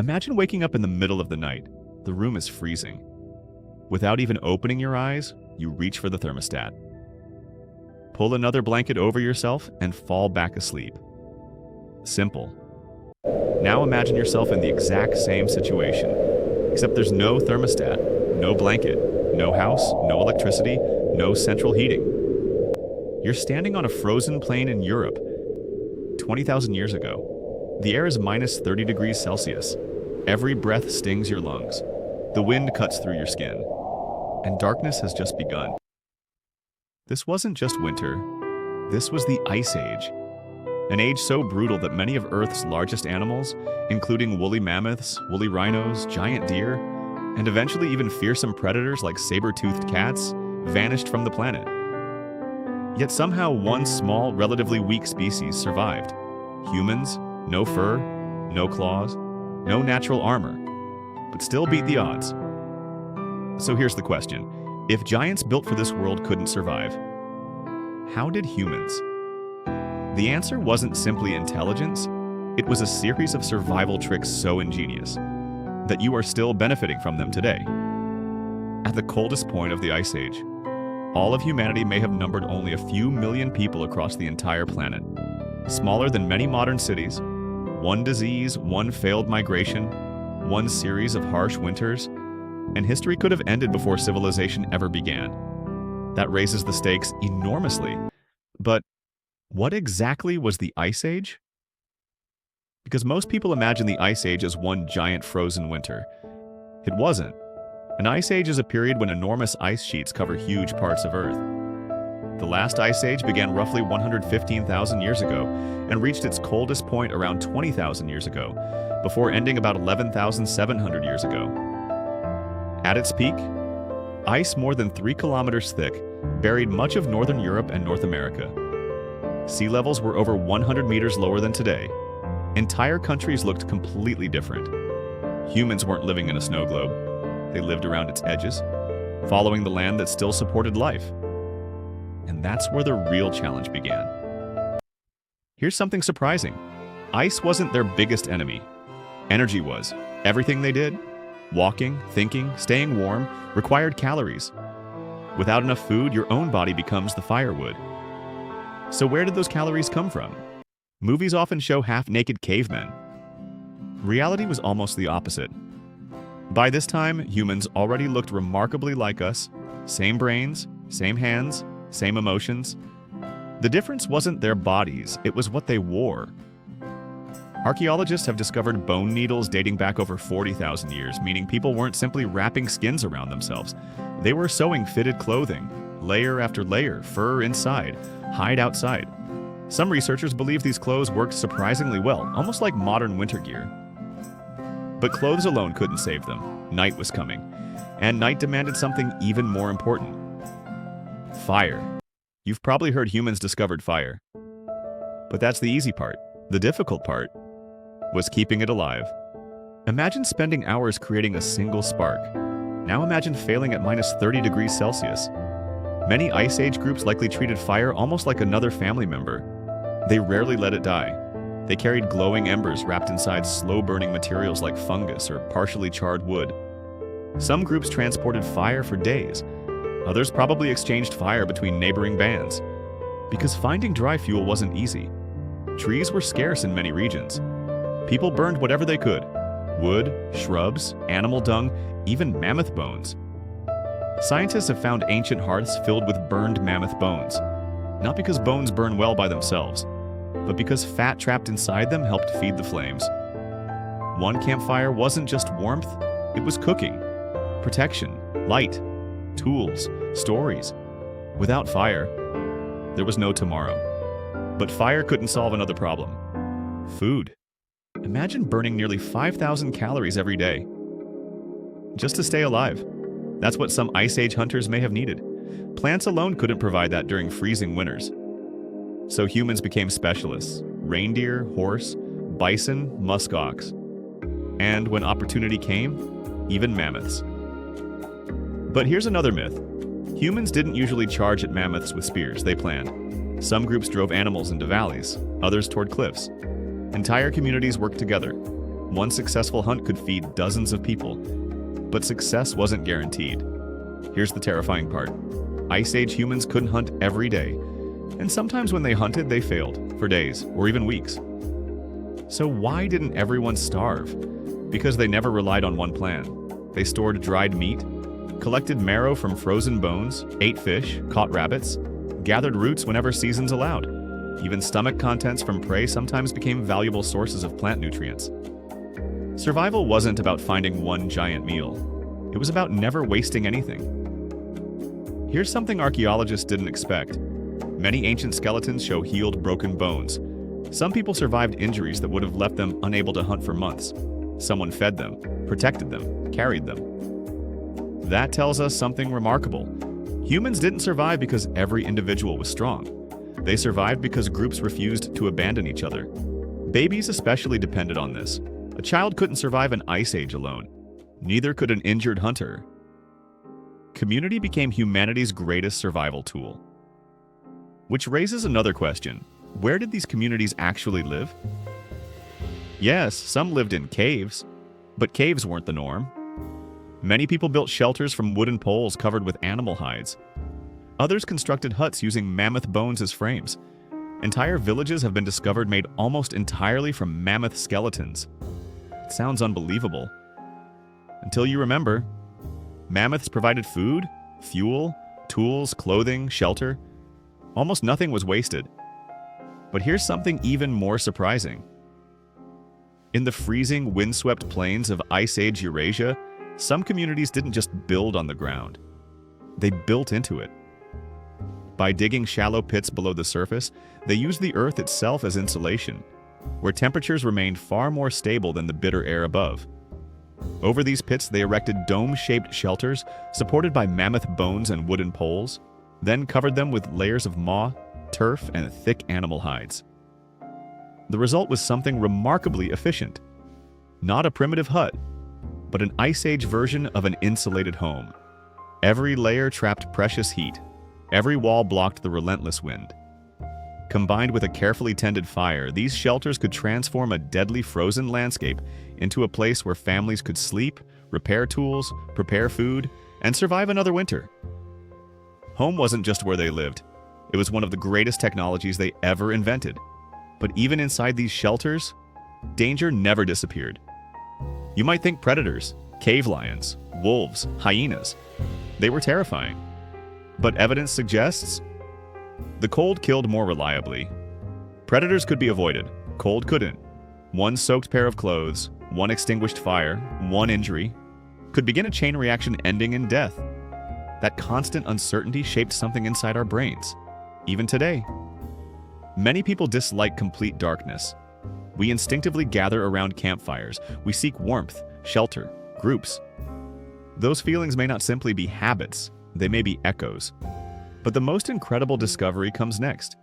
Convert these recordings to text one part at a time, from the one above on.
Imagine waking up in the middle of the night. The room is freezing. Without even opening your eyes, you reach for the thermostat. Pull another blanket over yourself and fall back asleep. Simple. Now imagine yourself in the exact same situation, except there's no thermostat, no blanket, no house, no electricity, no central heating. You're standing on a frozen plain in Europe 20,000 years ago. The air is minus 30 degrees Celsius. Every breath stings your lungs. The wind cuts through your skin. And darkness has just begun. This wasn't just winter. This was the Ice Age. An age so brutal that many of Earth's largest animals, including woolly mammoths, woolly rhinos, giant deer, and eventually even fearsome predators like saber-toothed cats, vanished from the planet. Yet somehow one small, relatively weak species survived. Humans, no fur, no claws, no natural armor, but still beat the odds. So here's the question. If giants built for this world couldn't survive, how did humans? The answer wasn't simply intelligence, it was a series of survival tricks so ingenious that you are still benefiting from them today. At the coldest point of the Ice Age, all of humanity may have numbered only a few million people across the entire planet, smaller than many modern cities. One disease, one failed migration, one series of harsh winters, and history could have ended before civilization ever began. That raises the stakes enormously. But what exactly was the Ice Age? Because most people imagine the Ice Age as one giant frozen winter. It wasn't. An Ice Age is a period when enormous ice sheets cover huge parts of Earth. The last Ice Age began roughly 115,000 years ago and reached its coldest point around 20,000 years ago, before ending about 11,700 years ago. At its peak, ice more than 3 kilometers thick buried much of northern Europe and North America. Sea levels were over 100 meters lower than today. Entire countries looked completely different. Humans weren't living in a snow globe. They lived around its edges, following the land that still supported life. And that's where the real challenge began. Here's something surprising. Ice wasn't their biggest enemy. Energy was. Everything they did, walking, thinking, staying warm, required calories. Without enough food, your own body becomes the firewood. So where did those calories come from? Movies often show half-naked cavemen. Reality was almost the opposite. By this time, humans already looked remarkably like us. Same brains, same hands, same emotions. The difference wasn't their bodies, it was what they wore. Archaeologists have discovered bone needles dating back over 40,000 years, meaning people weren't simply wrapping skins around themselves. They were sewing fitted clothing, layer after layer, fur inside, hide outside. Some researchers believe these clothes worked surprisingly well, almost like modern winter gear. But clothes alone couldn't save them. Night was coming, and night demanded something even more important. Fire. You've probably heard humans discovered fire. But that's the easy part. The difficult part was keeping it alive. Imagine spending hours creating a single spark. Now imagine failing at minus 30 degrees Celsius. Many Ice Age groups likely treated fire almost like another family member. They rarely let it die. They carried glowing embers wrapped inside slow-burning materials like fungus or partially charred wood. Some groups transported fire for days. Others probably exchanged fire between neighboring bands. Because finding dry fuel wasn't easy. Trees were scarce in many regions. People burned whatever they could. Wood, shrubs, animal dung, even mammoth bones. Scientists have found ancient hearths filled with burned mammoth bones. Not because bones burn well by themselves, but because fat trapped inside them helped feed the flames. One campfire wasn't just warmth, it was cooking, protection, light, tools, stories. Without fire, there was no tomorrow. But fire couldn't solve another problem. Food. Imagine burning nearly 5,000 calories every day. Just to stay alive. That's what some Ice Age hunters may have needed. Plants alone couldn't provide that during freezing winters. So humans became specialists. Reindeer, horse, bison, muskox. And when opportunity came, even mammoths. But here's another myth. Humans didn't usually charge at mammoths with spears, they planned. Some groups drove animals into valleys, others toward cliffs. Entire communities worked together. One successful hunt could feed dozens of people, but success wasn't guaranteed. Here's the terrifying part. Ice Age humans couldn't hunt every day, and sometimes when they hunted, they failed for days or even weeks. So why didn't everyone starve? Because they never relied on one plan. They stored dried meat, collected marrow from frozen bones, ate fish, caught rabbits, gathered roots whenever seasons allowed. Even stomach contents from prey sometimes became valuable sources of plant nutrients. Survival wasn't about finding one giant meal. It was about never wasting anything. Here's something archaeologists didn't expect. Many ancient skeletons show healed, broken bones. Some people survived injuries that would have left them unable to hunt for months. Someone fed them, protected them, carried them. That tells us something remarkable. Humans didn't survive because every individual was strong. They survived because groups refused to abandon each other. Babies especially depended on this. A child couldn't survive an ice age alone. Neither could an injured hunter. Community became humanity's greatest survival tool. Which raises another question. Where did these communities actually live? Yes, some lived in caves, but caves weren't the norm. Many people built shelters from wooden poles covered with animal hides. Others constructed huts using mammoth bones as frames. Entire villages have been discovered made almost entirely from mammoth skeletons. It sounds unbelievable. Until you remember, mammoths provided food, fuel, tools, clothing, shelter. Almost nothing was wasted. But here's something even more surprising. In the freezing, windswept plains of Ice Age Eurasia, some communities didn't just build on the ground. They built into it. By digging shallow pits below the surface, they used the earth itself as insulation, where temperatures remained far more stable than the bitter air above. Over these pits, they erected dome-shaped shelters supported by mammoth bones and wooden poles, then covered them with layers of moss, turf, and thick animal hides. The result was something remarkably efficient. Not a primitive hut, but an Ice Age version of an insulated home. Every layer trapped precious heat. Every wall blocked the relentless wind. Combined with a carefully tended fire, these shelters could transform a deadly frozen landscape into a place where families could sleep, repair tools, prepare food, and survive another winter. Home wasn't just where they lived. It was one of the greatest technologies they ever invented. But even inside these shelters, danger never disappeared. You might think predators, cave lions, wolves, hyenas. They were terrifying. But evidence suggests the cold killed more reliably. Predators could be avoided, cold couldn't. One soaked pair of clothes, one extinguished fire, one injury could begin a chain reaction ending in death. That constant uncertainty shaped something inside our brains. Even today, many people dislike complete darkness. We instinctively gather around campfires. We seek warmth, shelter, groups. Those feelings may not simply be habits, they may be echoes. But the most incredible discovery comes next.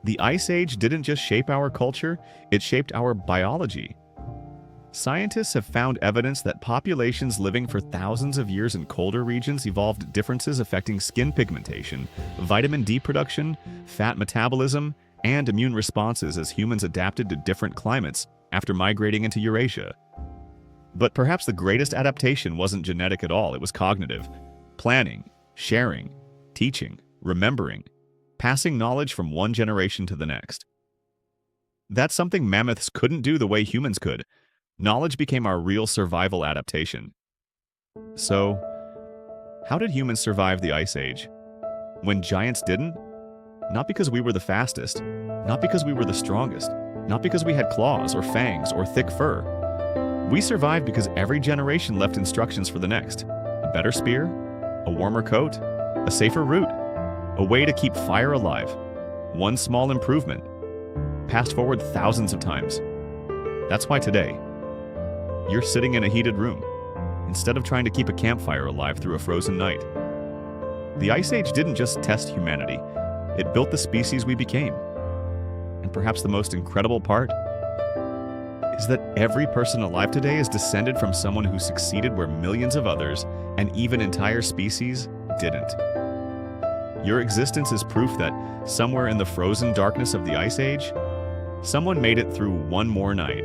The Ice Age didn't just shape our culture, it shaped our biology. Scientists have found evidence that populations living for thousands of years in colder regions evolved differences affecting skin pigmentation, vitamin D production, fat metabolism, and immune responses as humans adapted to different climates after migrating into Eurasia. But perhaps the greatest adaptation wasn't genetic at all, it was cognitive. Planning, sharing, teaching, remembering, passing knowledge from one generation to the next. That's something mammoths couldn't do the way humans could. Knowledge became our real survival adaptation. So, how did humans survive the Ice Age? When giants didn't? Not because we were the fastest, not because we were the strongest, not because we had claws or fangs or thick fur. We survived because every generation left instructions for the next. A better spear, a warmer coat, a safer route, a way to keep fire alive. One small improvement, passed forward thousands of times. That's why today, you're sitting in a heated room, instead of trying to keep a campfire alive through a frozen night. The Ice Age didn't just test humanity, it built the species we became. And perhaps the most incredible part is that every person alive today is descended from someone who succeeded where millions of others, and even entire species, didn't. Your existence is proof that somewhere in the frozen darkness of the Ice Age, someone made it through one more night.